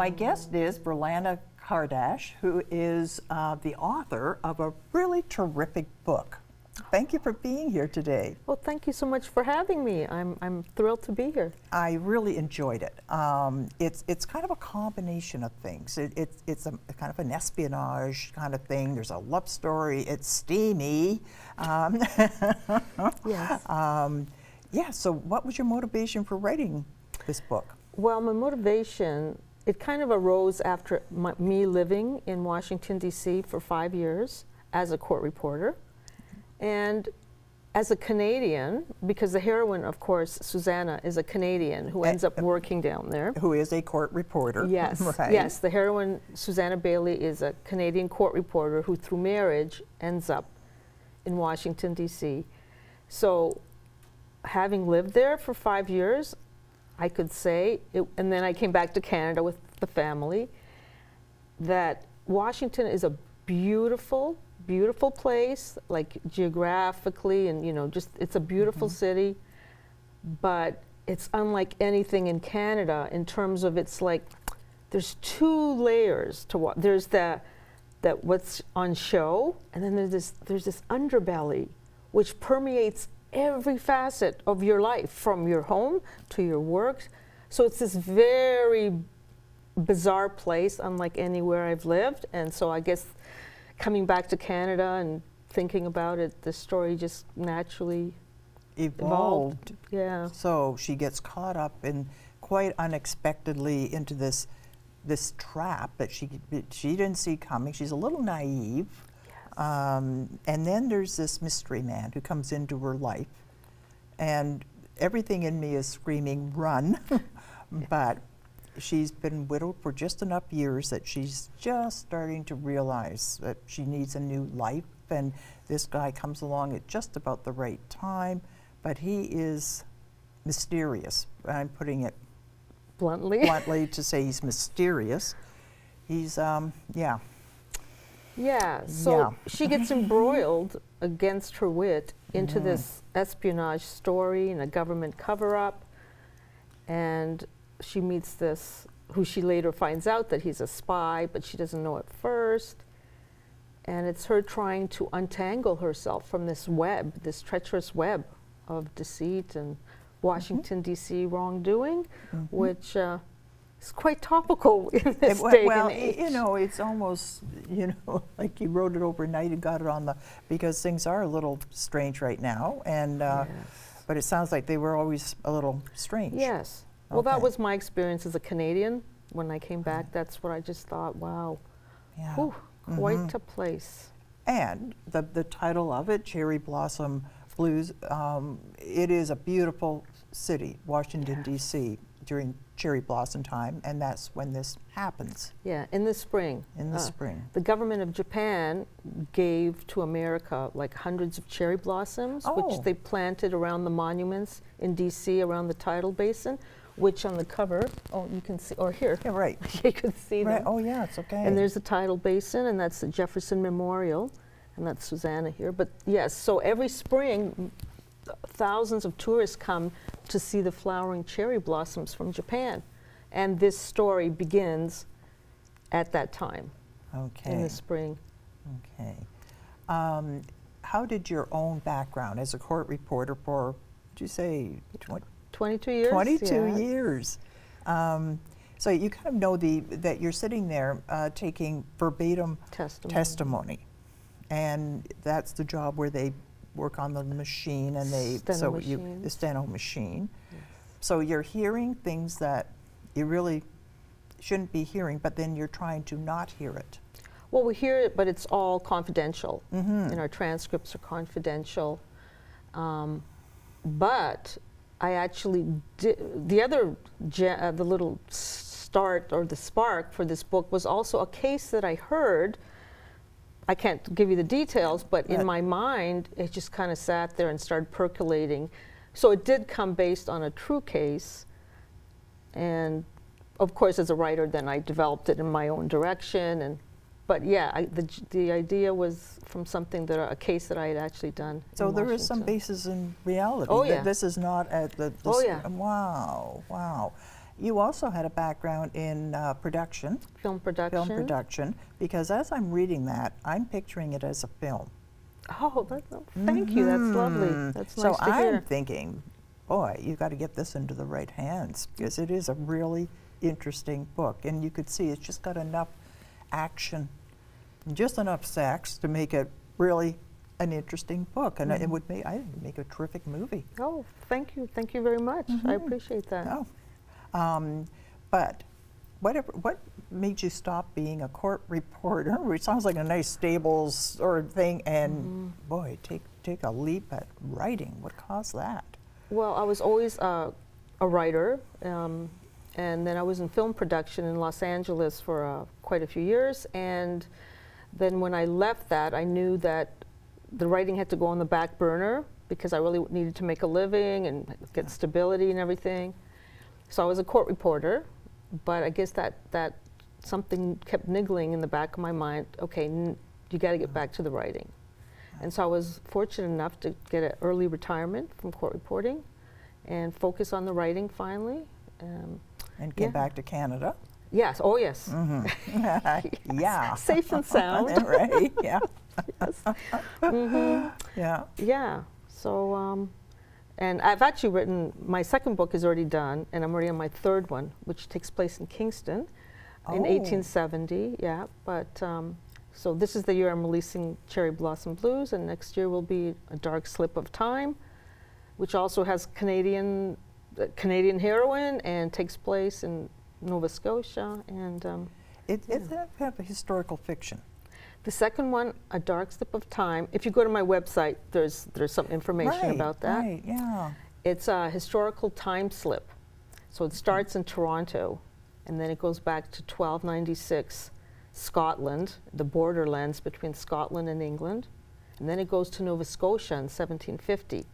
My guest is Virlana Kardash, who is the author of a really terrific book. Thank you for being here today. Well, thank you so much for having me. I'm thrilled to be here. I really enjoyed it. It's kind of a combination of things. It's a kind of an espionage kind of thing. There's a love story. It's steamy. Yes. Yeah. So, what was your motivation for writing this book? Well, my motivation, it kind of arose after me living in Washington, D.C. for 5 years as a court reporter. And as a Canadian, because the heroine, of course, Susanna, is a Canadian who ends up working down there. Who is a court reporter. Yes, right. Yes. The heroine, Susanna Bailey, is a Canadian court reporter who, through marriage, ends up in Washington, D.C. So, having lived there for 5 years, I could say, and then I came back to Canada with the family, that Washington is a beautiful, beautiful place, like geographically, and just it's a beautiful city, but it's unlike anything in Canada in terms of it's like there's two layers to what there's that what's on show, and then there's this underbelly which permeates every facet of your life, from your home to your work. So it's this very bizarre place, unlike anywhere I've lived. And so I guess coming back to Canada and thinking about it, the story just naturally evolved. Yeah. So she gets caught up in quite unexpectedly into this trap that she didn't see coming. She's a little naive. And then there's this mystery man who comes into her life, and everything in me is screaming, run. But she's been widowed for just enough years that she's just starting to realize that she needs a new life, and this guy comes along at just about the right time, but he is mysterious. I'm putting it bluntly to say he's mysterious. He's, yeah. Yeah, so she gets embroiled against her wit into this espionage story and a government cover-up, and she meets this, who she later finds out that he's a spy, but she doesn't know at first, and it's her trying to untangle herself from this web, this treacherous web of deceit and Washington, D.C. wrongdoing, which it's quite topical in this day and age. It's almost, like you wrote it overnight and got it on because things are a little strange right now, and but it sounds like they were always a little strange. Yes. Well, that was my experience as a Canadian. When I came back, that's what I just thought, wow, quite a place. And the title of it, Cherry Blossom Blues, it is a beautiful city, Washington, D.C., during cherry blossom time, and that's when this happens. Yeah, in the spring. In the spring. The government of Japan gave to America like hundreds of cherry blossoms, which they planted around the monuments in D.C., around the tidal basin, which on the cover, you can see, or here. Yeah, right. You can see them. Oh, yeah, it's okay. And there's the tidal basin, and that's the Jefferson Memorial, and that's Susanna here. But yes, so every spring, thousands of tourists come to see the flowering cherry blossoms from Japan. And this story begins at that time, in the spring. Okay. How did your own background as a court reporter for, did you say, 22 years? 22 years. So you kind of know that you're sitting there taking verbatim testimony. And that's the job where they work on the machine, and the steno machine. Yes. So you're hearing things that you really shouldn't be hearing, but then you're trying to not hear it. Well, we hear it, but it's all confidential, and our transcripts are confidential. But I actually did, the little start or the spark for this book was also a case that I heard. I can't give you the details, but in my mind, it just kind of sat there and started percolating. So it did come based on a true case. And of course, as a writer, then I developed it in my own direction. But yeah, the idea was from something a case that I had actually done. So there is some basis in reality. Oh, yeah. This is not at the. Oh, yeah. Wow. you also had a background in production, Film production. film production, because as I'm reading that, I'm picturing it as a film. Oh, thank you. That's lovely. That's So nice to I'm hear. thinking, boy, you got to get this into the right hands, because it is a really interesting book, and you could see it's just got enough action, and just enough sex to make it really an interesting book, and it would make a terrific movie. Oh, thank you. Thank you very much. I appreciate that. Oh. But what made you stop being a court reporter? It sounds like a nice stable sort of thing, and boy, take a leap at writing. What caused that? Well, I was always a writer, and then I was in film production in Los Angeles for quite a few years, and then when I left that, I knew that the writing had to go on the back burner because I really needed to make a living and get stability and everything. So I was a court reporter, but I guess that something kept niggling in the back of my mind. Okay, you got to get back to the writing. And so I was fortunate enough to get an early retirement from court reporting and focus on the writing finally. And came back to Canada. Yes, oh yes. Yeah. Safe and sound. Right, yeah. Yes. Yeah. Yeah, so, and I've actually written, my second book is already done, and I'm already on my third one, which takes place in Kingston in 1870, yeah, but, so this is the year I'm releasing Cherry Blossom Blues, and next year will be A Dark Slip of Time, which also has Canadian heroine and takes place in Nova Scotia, and It's kind of a historical fiction. the second one, A Dark Slip of Time, if you go to my website, there's some information about that. Right, yeah. It's a historical time slip. So it starts in Toronto, and then it goes back to 1296, Scotland, the borderlands between Scotland and England. And then it goes to Nova Scotia in 1750.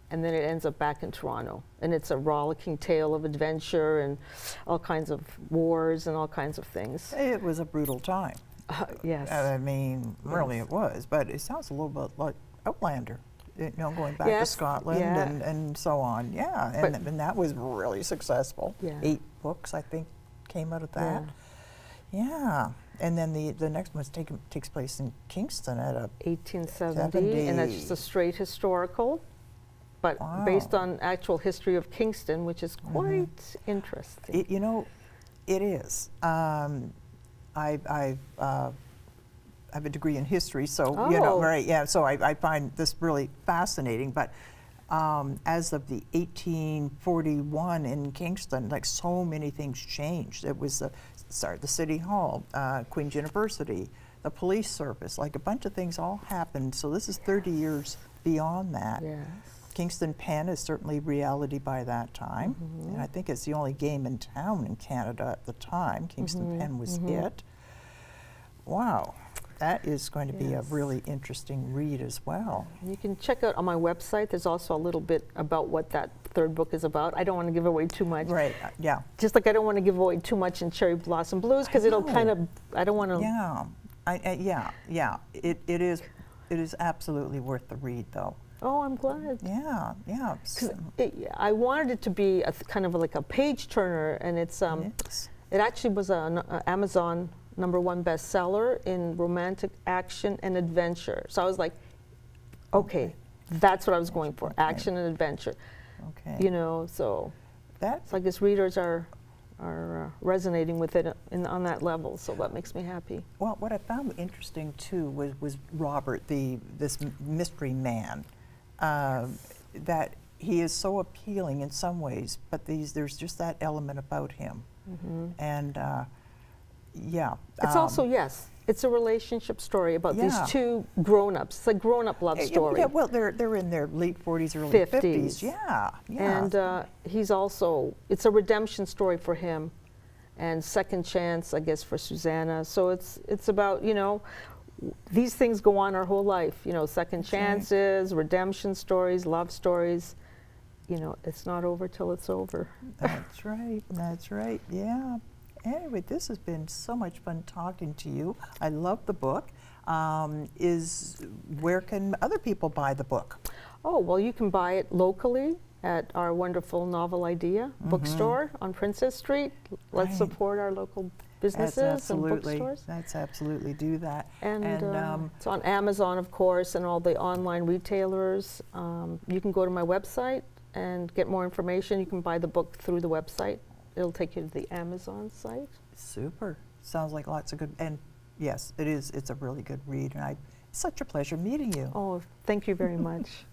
And then it ends up back in Toronto. And it's a rollicking tale of adventure and all kinds of wars and all kinds of things. It was a brutal time. Yes. I mean, really it was, but it sounds a little bit like Outlander, going back to Yes, Scotland yeah. and so on. Yeah, and that was really successful. Yeah. 8 books, I think, came out of that. Yeah. And then the next one takes place in Kingston at a 1870, and that's just a straight historical, but based on actual history of Kingston, which is quite interesting. It is. I have a degree in history, so right, yeah. So I find this really fascinating. But as of the 1841 in Kingston, like so many things changed. It was the City Hall, Queen's University, the police service, like a bunch of things all happened. So this is 30 years beyond that. Yes. Kingston Pen is certainly reality by that time, and I think it's the only game in town in Canada at the time. Kingston Pen was it. Wow, that is going to be a really interesting read as well. You can check out on my website. There's also a little bit about what that third book is about. I don't want to give away too much. Right, yeah. Just like I don't want to give away too much in Cherry Blossom Blues because it'll kind of, I don't want to. Yeah, it is absolutely worth the read though. Oh, I'm glad. Yeah. I wanted it to be kind of like a page turner, and it's it actually was an Amazon #1 bestseller in romantic action and adventure. So I was like, okay, that's what I was going for, action and adventure. Okay. So I guess readers are resonating with it on that level, so that makes me happy. Well, what I found interesting too was Robert, this mystery man. That he is so appealing in some ways, but there's just that element about him. And it's also, it's a relationship story about these two grown-ups. It's a grown-up love story. Yeah, well, they're in their late 40s, early 50s. Yeah. And he's also, it's a redemption story for him, and second chance, I guess, for Susanna. So it's about, these things go on our whole life, second chances, redemption stories, love stories. It's not over till it's over. That's right, yeah. Anyway, this has been so much fun talking to you. I love the book. Where can other people buy the book? Oh, well, you can buy it locally at our wonderful Novel Idea bookstore on Princess Street. Let's Right. support our local businesses and bookstores. Let's absolutely do that. And it's on Amazon, of course, and all the online retailers. You can go to my website and get more information. You can buy the book through the website. It'll take you to the Amazon site. Super. Sounds like lots of good, and yes, it is. It's a really good read, and it's such a pleasure meeting you. Oh, thank you very much.